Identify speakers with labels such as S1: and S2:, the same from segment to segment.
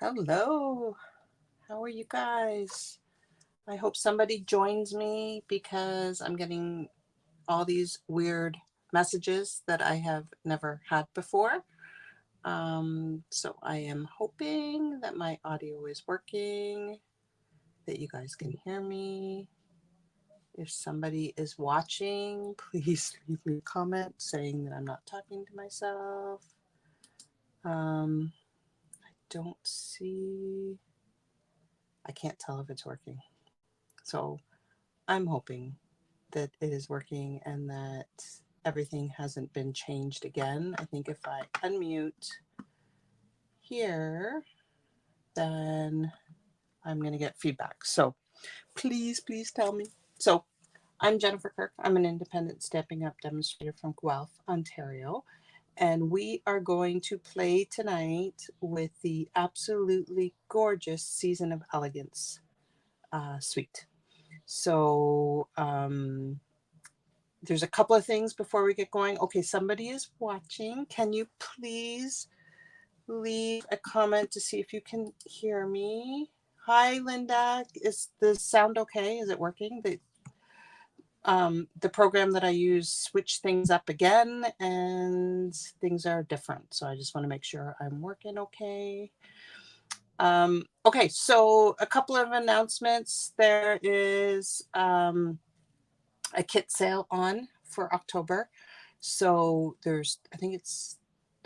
S1: Hello. How are you guys? I hope somebody joins me because I'm getting all these weird messages that I have never had before. So I am hoping that my audio is working, that you guys can hear me. If somebody is watching, please leave me a comment saying that I'm not talking to myself. I don't see, I can't tell if it's working. So I'm hoping that it is working and that everything hasn't been changed again. I think if I unmute here, then I'm going to get feedback. So please tell me. So I'm Jennifer Kirk. I'm an independent Stepping Up demonstrator from Guelph, Ontario. And we are going to play tonight with the absolutely gorgeous Season of Elegance suite. So there's a couple of things before we get going. Okay, somebody is watching. Can you please leave a comment to see if you can hear me? Hi, Linda. Is the sound okay? Is it working? The program that I use switched things up again and things are different. So I just want to make sure I'm working okay. Okay, so a couple of announcements. There is a kit sale on for October. So there's, I think it's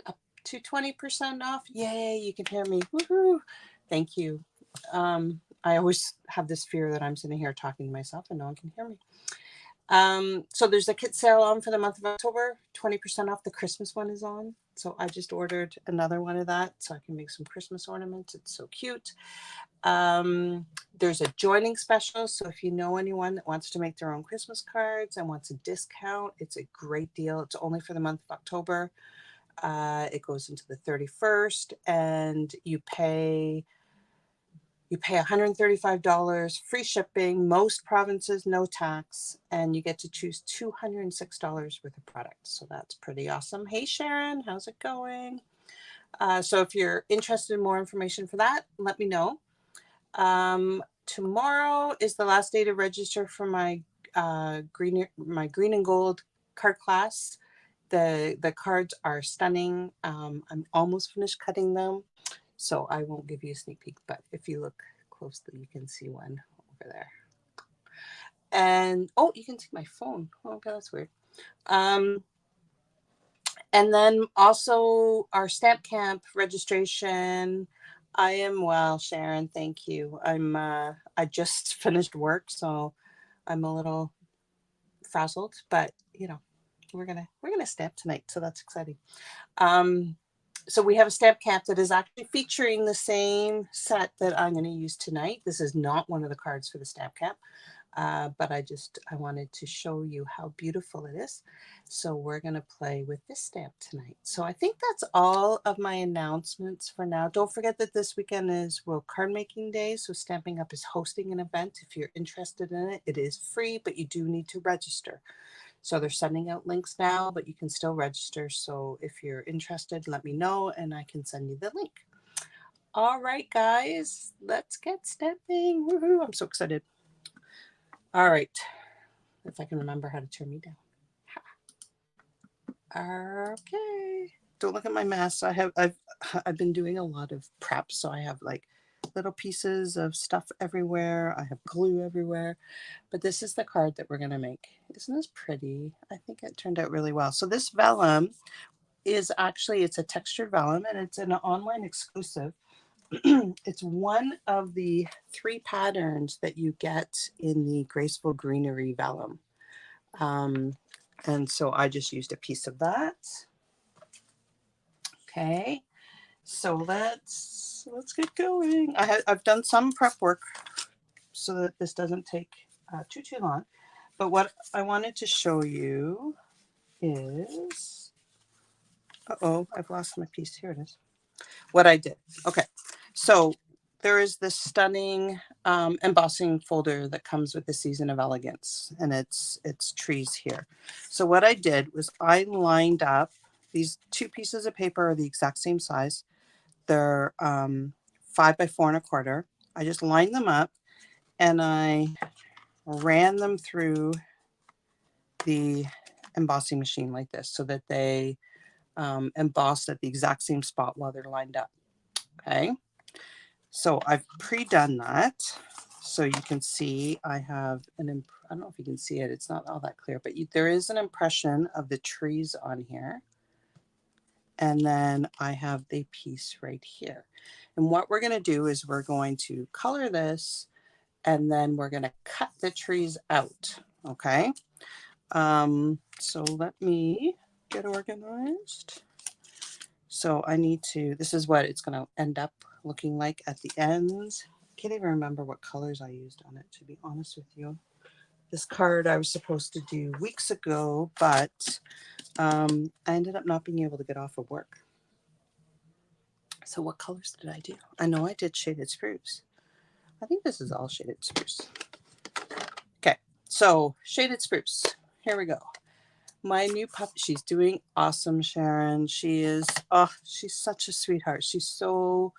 S1: up to 20% off. Yay, you can hear me. Woohoo. Thank you. I always have this fear that I'm sitting here talking to myself and no one can hear me. So there's a kit sale on for the month of October, 20% off. The Christmas one is on. So I just ordered another one of that so I can make some Christmas ornaments. It's so cute. There's a joining special. So if you know anyone that wants to make their own Christmas cards and wants a discount, it's a great deal. It's only for the month of October. It goes into the 31st and you pay $135, free shipping, most provinces, no tax, and you get to choose $206 worth of product. So that's pretty awesome. Hey, Sharon, how's it going? So if you're interested in more information for that, let me know. Tomorrow is the last day to register for my green and gold card class. The cards are stunning. I'm almost finished cutting them, so I won't give you a sneak peek, but if you look closely, you can see one over there. And oh, you can see my phone. Oh, okay, that's weird. And then also our stamp camp registration. I am well, Sharon. Thank you. I just finished work, so I'm a little frazzled, but we're gonna stamp tonight, so that's exciting. So we have a stamp camp that is actually featuring the same set that I'm going to use tonight. This is not one of the cards for the stamp camp, but I wanted to show you how beautiful it is. So we're going to play with this stamp tonight. So I think that's all of my announcements for now. Don't forget that this weekend is World Card Making Day. So Stamping Up is hosting an event. If you're interested in it, it is free, but you do need to register. So they're sending out links now, but you can still register. So if you're interested, let me know and I can send you the link. All right, guys, let's get stamping. Woohoo, I'm so excited. All right, if I can remember how to turn me down. Okay, don't look at my mess. I've been doing a lot of prep, so I have like little pieces of stuff everywhere. I have glue everywhere, but this is the card that we're gonna make. Isn't this pretty? I think it turned out really well. So this vellum is actually, it's a textured vellum and it's an online exclusive. It's one of the 3 patterns that you get in the Graceful Greenery vellum. And so I just used a piece of that. Okay, so let's get going. I've done some prep work so that this doesn't take too long. But what I wanted to show you is, I've lost my piece. Here it is. What I did. Okay, so there is this stunning embossing folder that comes with the Season of Elegance, and it's trees here. So what I did was I lined up these 2 pieces of paper are the exact same size. They're 5 by 4 1/4. I just lined them up and I ran them through the embossing machine like this so that they embossed at the exact same spot while they're lined up. Okay, so I've pre-done that. So you can see I have I don't know if you can see it, it's not all that clear, but there is an impression of the trees on here. And then I have the piece right here. And what we're going to do is we're going to color this and then we're going to cut the trees out. Okay. So let me get organized. So I need to, this is what it's going to end up looking like at the ends. I can't even remember what colors I used on it, to be honest with you. This card I was supposed to do weeks ago, but I ended up not being able to get off of work. So what colors did I do? I know I did shaded spruce. I think this is all shaded spruce. Okay, so shaded spruce. Here we go. My new puppy, she's doing awesome, Sharon. She is, oh, she's such a sweetheart. She's so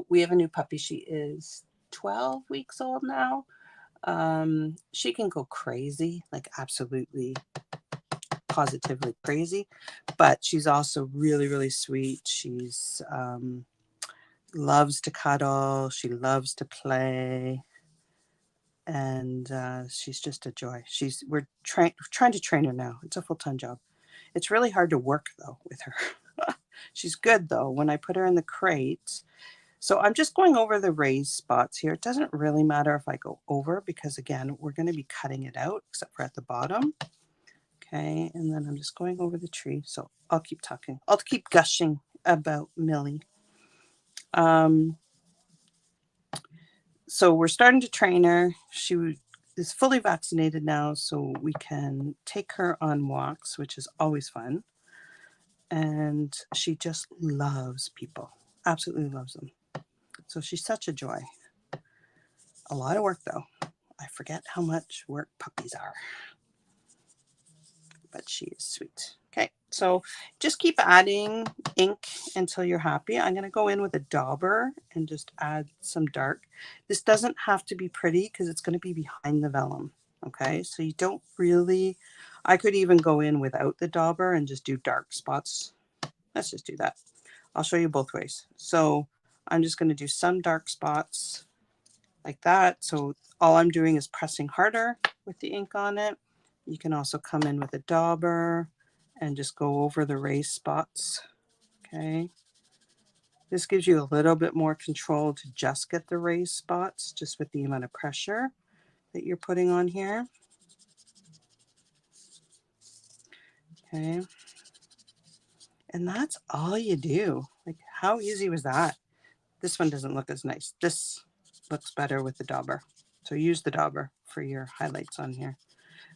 S1: we have a new puppy. She is 12 weeks old now. She can go crazy, like absolutely, positively crazy, but she's also really, really sweet. She's, loves to cuddle. She loves to play. And she's just a joy. We're trying to train her now. It's a full-time job. It's really hard to work though with her. She's good though when I put her in the crate. So I'm just going over the raised spots here. It doesn't really matter if I go over because again, we're going to be cutting it out except for at the bottom. Okay, and then I'm just going over the tree. So I'll keep talking. I'll keep gushing about Millie. So we're starting to train her. She is fully vaccinated now, so we can take her on walks, which is always fun. And she just loves people, absolutely loves them. So she's such a joy. A lot of work though. I forget how much work puppies are, but she is sweet. Okay, so just keep adding ink until you're happy. I'm going to go in with a dauber and just add some dark. This doesn't have to be pretty because it's going to be behind the vellum. Okay, so you don't really, I could even go in without the dauber and just do dark spots. Let's just do that. I'll show you both ways. So I'm just going to do some dark spots like that. So all I'm doing is pressing harder with the ink on it. You can also come in with a dauber and just go over the raised spots. Okay. This gives you a little bit more control to just get the raised spots just with the amount of pressure that you're putting on here. Okay. And that's all you do. Like, how easy was that? This one doesn't look as nice. This looks better with the dauber. So use the dauber for your highlights on here.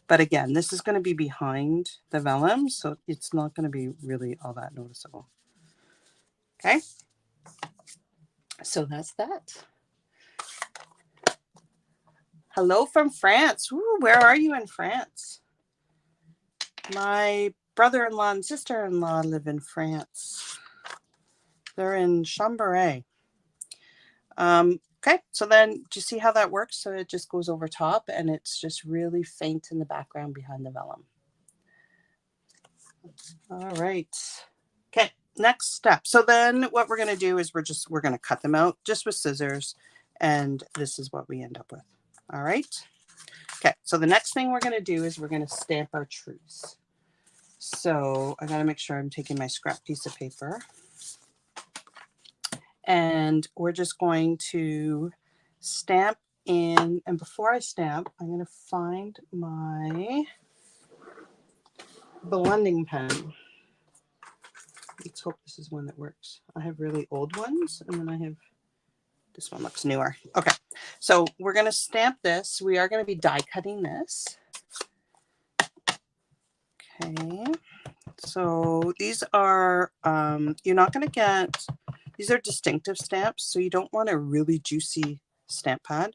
S1: But again, this is going to be behind the vellum, so it's not going to be really all that noticeable. Okay. So that's that. Hello from France. Ooh, where are you in France? My brother-in-law and sister-in-law live in France. They're in Chambéry. Okay, so then do you see how that works? So it just goes over top and it's just really faint in the background behind the vellum. All right. Okay, next step. So then what we're going to do is we're going to cut them out just with scissors, and this is what we end up with. All right. Okay, so the next thing we're going to do is we're going to stamp our trees. So I got to make sure I'm taking my scrap piece of paper. And we're just going to stamp in, and before I stamp, I'm going to find my blending pen. Let's hope this is one that works. I have really old ones, and then I have, this one looks newer. Okay, so we're going to stamp this. We are going to be die cutting this. Okay, so these are, you're not going to get, these are distinctive stamps, so you don't want a really juicy stamp pad,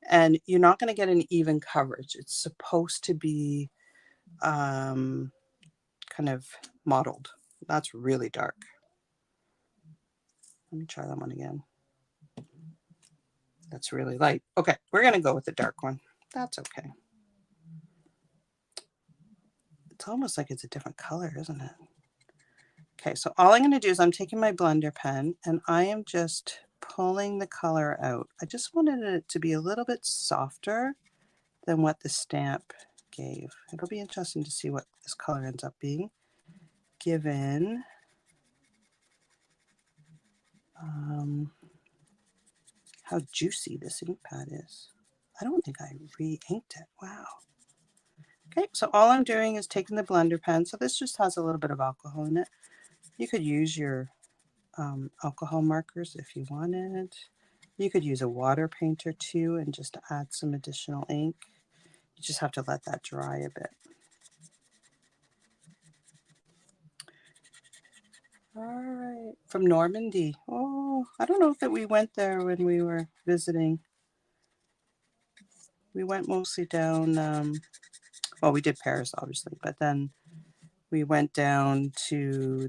S1: and you're not going to get an even coverage. It's supposed to be kind of mottled. That's really dark. Let me try that one again. That's really light. Okay, we're going to go with the dark one. That's okay. It's almost like it's a different color, isn't it? Okay, so all I'm going to do is I'm taking my blender pen and I am just pulling the color out. I just wanted it to be a little bit softer than what the stamp gave. It'll be interesting to see what this color ends up being, given how juicy this ink pad is. I don't think I re-inked it. Wow. Okay, so all I'm doing is taking the blender pen. So this just has a little bit of alcohol in it. You could use your alcohol markers if you wanted. You could use a water painter too and just add some additional ink. You just have to let that dry a bit. All right, from Normandy. Oh, I don't know if that we went there when we were visiting. We went mostly down, well, we did Paris, obviously, but then we went down to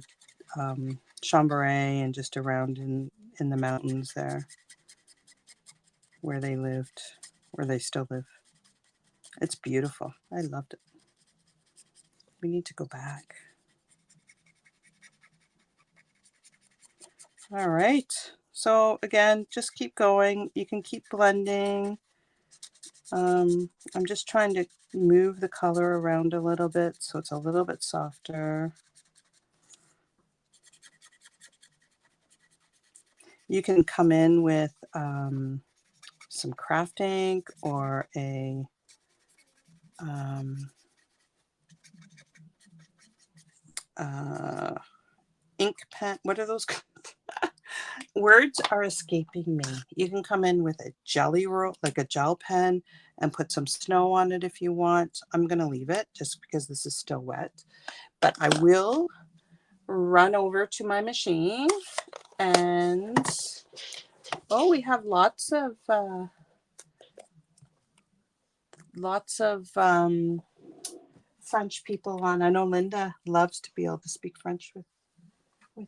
S1: Chambéry and just around in the mountains there where they lived, where they still live. It's beautiful. I loved it. We need to go back. All right. So again, just keep going. You can keep blending. I'm just trying to move the color around a little bit so it's a little bit softer. You can come in with some craft ink or a ink pen. What are those? Words are escaping me. You can come in with a jelly roll, like a gel pen, and put some snow on it if you want. I'm going to leave it just because this is still wet. But I will run over to my machine and, oh, we have lots of French people on. I know Linda loves to be able to speak French with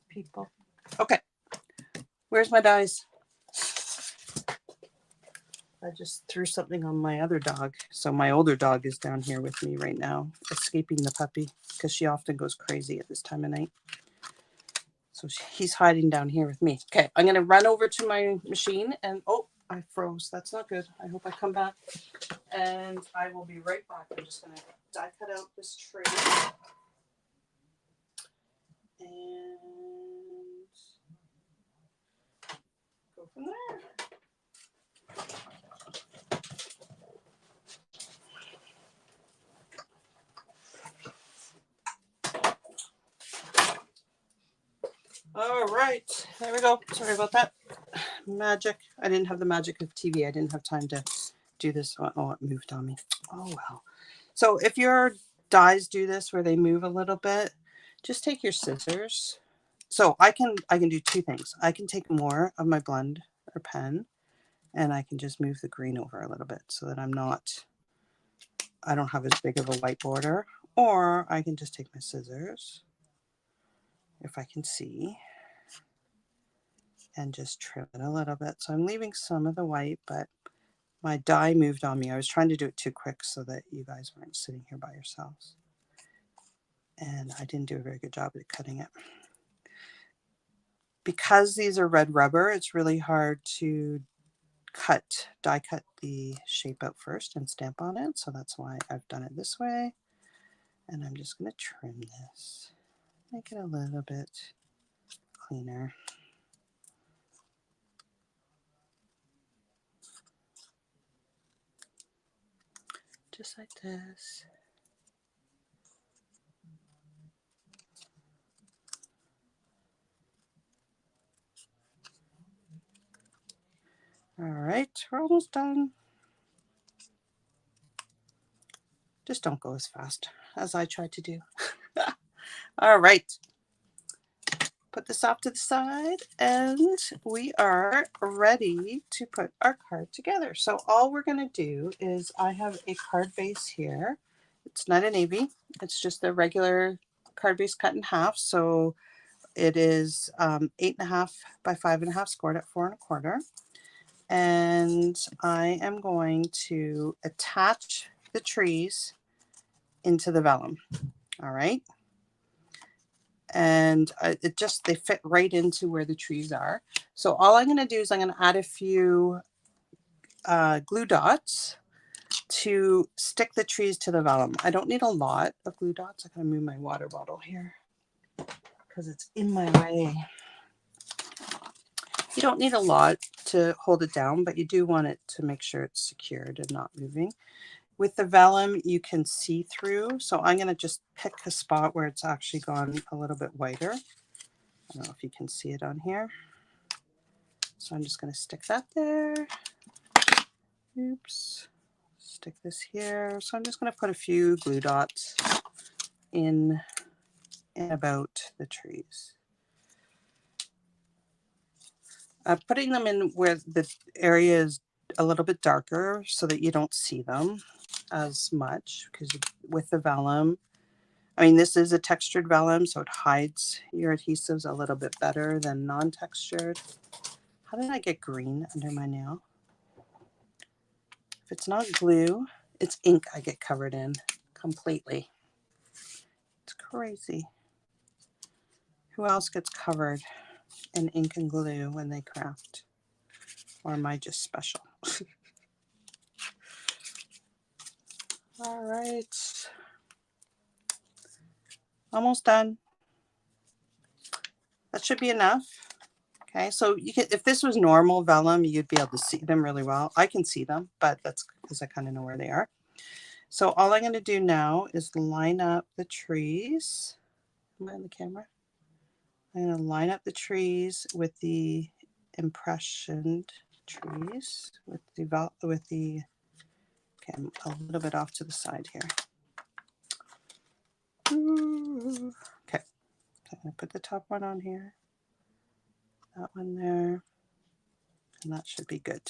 S1: people. Okay, where's my dies? I just threw something on my other dog. So my older dog is down here with me right now, escaping the puppy because she often goes crazy at this time of night. So he's hiding down here with me. Okay, I'm going to run over to my machine and, oh, I froze. That's not good. I hope I come back. And I will be right back. I'm just going to die cut out this tray. And go from there. All right, there we go. Sorry about that. Magic. I didn't have the magic of TV. I didn't have time to do this. Oh, it moved on me. Oh, well. So if your dies do this where they move a little bit, just take your scissors. So I can do two things. I can take more of my blend or pen and I can just move the green over a little bit so that I don't have as big of a white border. Or I can just take my scissors, if I can see, and just trim it a little bit. So I'm leaving some of the white, but my die moved on me. I was trying to do it too quick so that you guys weren't sitting here by yourselves. And I didn't do a very good job at cutting it. Because these are red rubber, it's really hard to die cut the shape out first and stamp on it. So that's why I've done it this way. And I'm just going to trim this, make it a little bit cleaner. Just like this. All right, we're almost done. Just don't go as fast as I tried to do. All right. Put this off to the side and we are ready to put our card together. So all we're going to do is I have a card base here. It's not a navy. It's just a regular card base cut in half. So it is 8.5 by 5.5 scored at 4 1/4. And I am going to attach the trees into the vellum. All right. And they fit right into where the trees are. So all I'm going to do is I'm going to add a few glue dots to stick the trees to the vellum. I don't need a lot of glue dots. I'm going to move my water bottle here because it's in my way. You don't need a lot to hold it down, but you do want it to make sure it's secured and not moving. With the vellum, you can see through. So I'm going to just pick a spot where it's actually gone a little bit whiter. I don't know if you can see it on here. So I'm just going to stick that there. Oops. Stick this here. So I'm just going to put a few glue dots in and about the trees. Putting them in where the area is a little bit darker so that you don't see them as much, because with the vellum, I mean, this is a textured vellum, so it hides your adhesives a little bit better than non-textured. How did I get green under my nail? If it's not glue, it's ink I get covered in completely. It's crazy. Who else gets covered in ink and glue when they craft? Or am I just special? All right. Almost done. That should be enough. Okay, so you can, if this was normal vellum, you'd be able to see them really well. I can see them, but that's because I kind of know where they are. So all I'm going to do now is line up the trees. Am I on the camera? I'm going to line up the trees with the impressioned trees okay, I'm a little bit off to the side here. Okay, so I'm going to put the top one on here, that one there, and that should be good.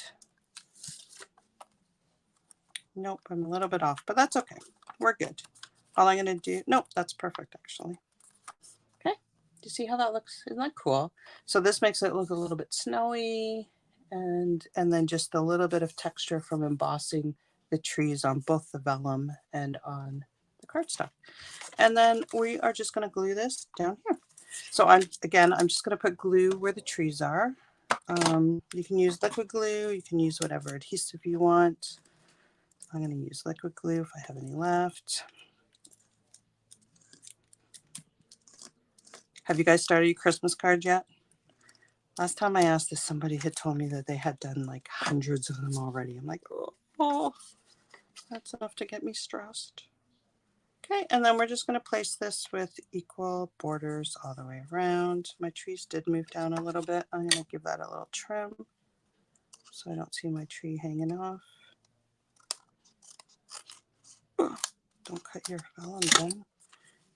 S1: Nope, I'm a little bit off, but that's okay. We're good. All I'm going to do, nope, that's perfect actually. Okay, do you see how that looks? Isn't that cool? So this makes it look a little bit snowy, and then just a little bit of texture from embossing the trees on both the vellum and on the cardstock. And then we are just going to glue this down here. So I'm just going to put glue where the trees are. You can use liquid glue, you can use whatever adhesive you want. I'm going to use liquid glue if I have any left. Have you guys started your Christmas cards yet? Last time I asked this, somebody had told me that they had done like hundreds of them already. I'm like, oh, that's enough to get me stressed. Okay, and then we're just going to place this with equal borders all the way around. My trees did move down a little bit. I'm going to give that a little trim so I don't see my tree hanging off. Don't cut your vellum then.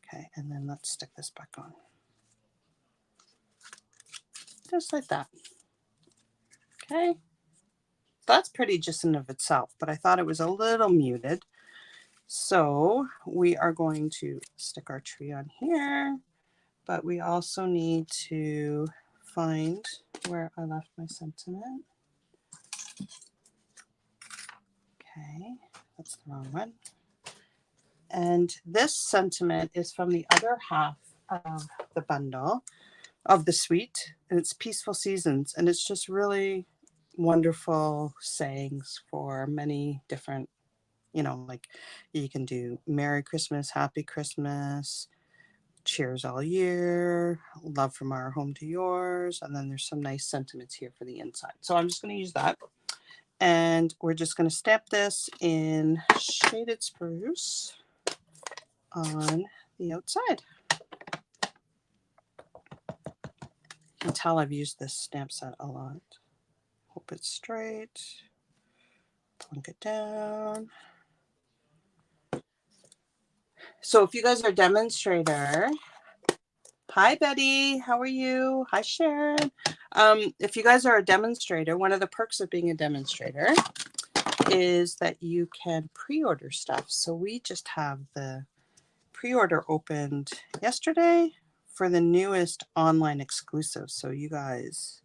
S1: Okay, and then let's stick this back on. Just like that. Okay. That's pretty just in of itself, but I thought it was a little muted. So we are going to stick our tree on here, but we also need to find where I left my sentiment. Okay, that's the wrong one. And this sentiment is from the other half of the bundle of the suite, and it's Peaceful Seasons, and it's just really wonderful sayings for many different, like you can do Merry Christmas, Happy Christmas, Cheers all year, love from our home to yours, and then there's some nice sentiments here for the inside. So I'm just going to use that, and we're just going to stamp this in Shaded Spruce on the outside. You can tell I've used this stamp set a lot. Hope it's straight. Plunk it down. So if you guys are a demonstrator, hi Betty, how are you? Hi Sharon. If you guys are a demonstrator, one of the perks of being a demonstrator is that you can pre-order stuff. So we just have the pre-order opened yesterday for the newest online exclusive. So you guys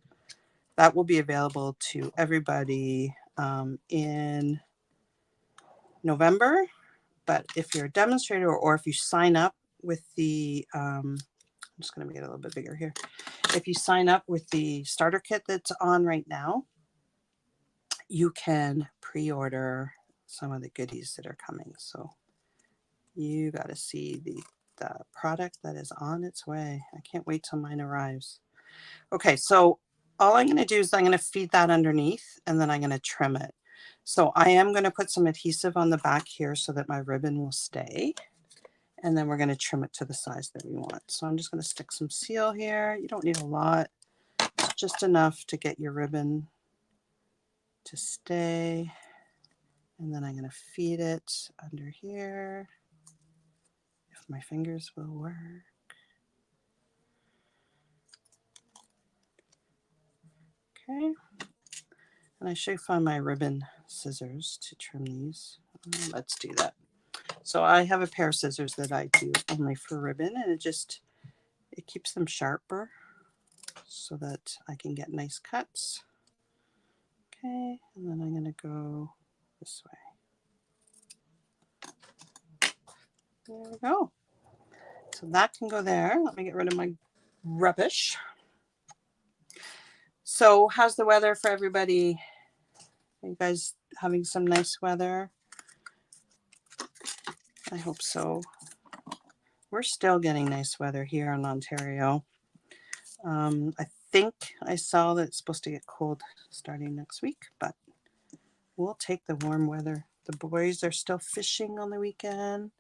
S1: That will be available to everybody in November. But if you're a demonstrator or if you sign up with the, I'm just going to make it a little bit bigger here. If you sign up with the starter kit that's on right now, you can pre-order some of the goodies that are coming. So you got to see the product that is on its way. I can't wait till mine arrives. Okay, so all I'm going to do is I'm going to feed that underneath and then I'm going to trim it. So I am going to put some adhesive on the back here so that my ribbon will stay. And then we're going to trim it to the size that we want. So I'm just going to stick some seal here. You don't need a lot, just enough to get your ribbon to stay. And then I'm going to feed it under here. If my fingers will work. Okay. And I should find my ribbon scissors to trim these. Let's do that. So I have a pair of scissors that I do only for ribbon, and it keeps them sharper so that I can get nice cuts. Okay, and then I'm going to go this way. There we go. So that can go there. Let me get rid of my rubbish. So how's the weather for everybody? Are you guys having some nice weather? I hope so. We're still getting nice weather here in Ontario. I think I saw that it's supposed to get cold starting next week, but we'll take the warm weather. The boys are still fishing on the weekend.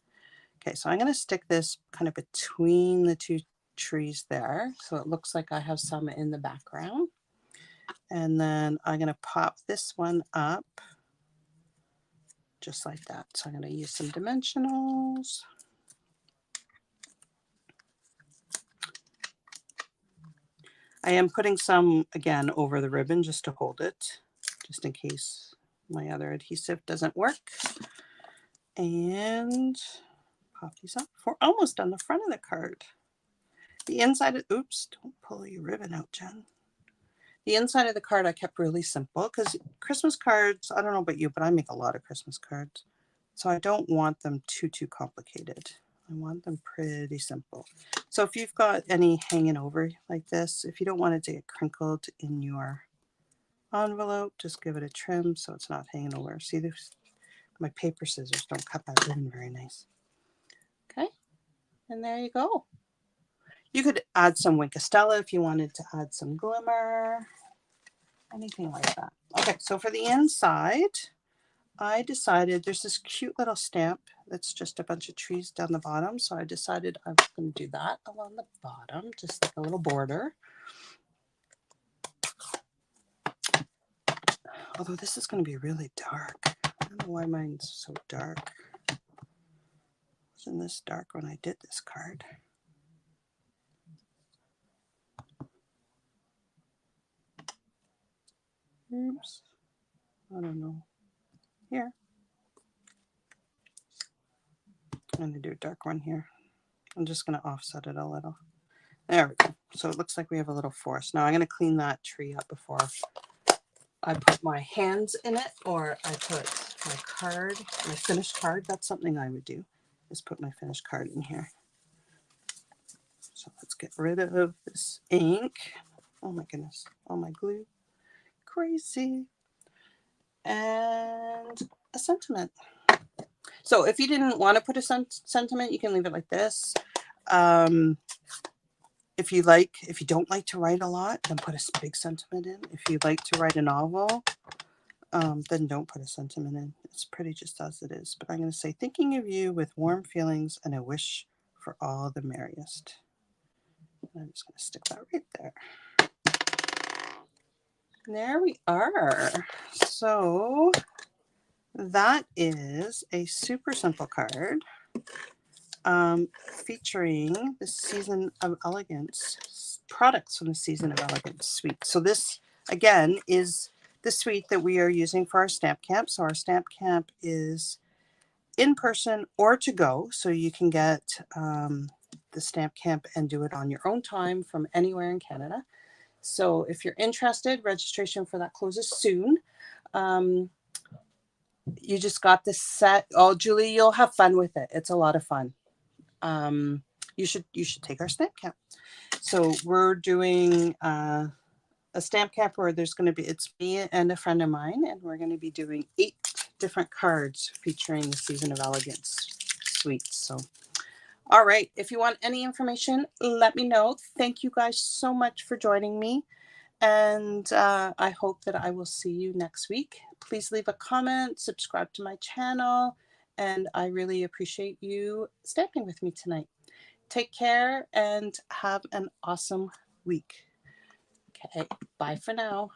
S1: Okay, so I'm going to stick this kind of between the two trees there, so it looks like I have some in the background. And then I'm going to pop this one up just like that. So I'm going to use some dimensionals. I am putting some, again, over the ribbon just to hold it, just in case my other adhesive doesn't work. And pop these up. We're almost on the front of the card. The inside of, oops, don't pull your ribbon out, Jen. The inside of the card I kept really simple because Christmas cards, I don't know about you, but I make a lot of Christmas cards. So I don't want them too complicated. I want them pretty simple. So if you've got any hanging over like this, if you don't want it to get crinkled in your envelope, just give it a trim so it's not hanging over. See, this, my paper scissors don't cut that ribbon very nice. Okay, and there you go. You could add some Winkostella if you wanted to add some glimmer, anything like that. Okay, so for the inside, I decided there's this cute little stamp that's just a bunch of trees down the bottom. So I decided I was going to do that along the bottom, just like a little border. Although this is going to be really dark. I don't know why mine's so dark. Wasn't this dark when I did this card? Oops. I don't know. Here. I'm going to do a dark one here. I'm just going to offset it a little. There we go. So it looks like we have a little forest. Now I'm going to clean that tree up before I put my hands in it, or I put my card, my finished card. That's something I would do, is put my finished card in here. So let's get rid of this ink. Oh my goodness. Oh my glue. Crazy. And a sentiment. So if you didn't want to put a sentiment, you can leave it like this. If you don't like to write a lot, then put a big sentiment in. If you like to write a novel, then don't put a sentiment in. It's pretty just as it is. But I'm going to say, thinking of you with warm feelings and a wish for all the merriest. And I'm just going to stick that right there. And there we are. So that is a super simple card featuring the Season of Elegance products from the Season of Elegance suite. So this, again, is the suite that we are using for our stamp camp. So our stamp camp is in person or to go. So you can get the stamp camp and do it on your own time from anywhere in Canada. So if you're interested, registration for that closes soon. You just got this set. Oh, Julie, you'll have fun with it. It's a lot of fun. You should take our stamp camp. So we're doing a stamp camp where there's going to be, it's me and a friend of mine, and we're going to be doing 8 different cards featuring the Season of Elegance suites. So, all right. If you want any information, let me know. Thank you guys so much for joining me. And I hope that I will see you next week. Please leave a comment, subscribe to my channel, and I really appreciate you stamping with me tonight. Take care and have an awesome week. Okay, bye for now.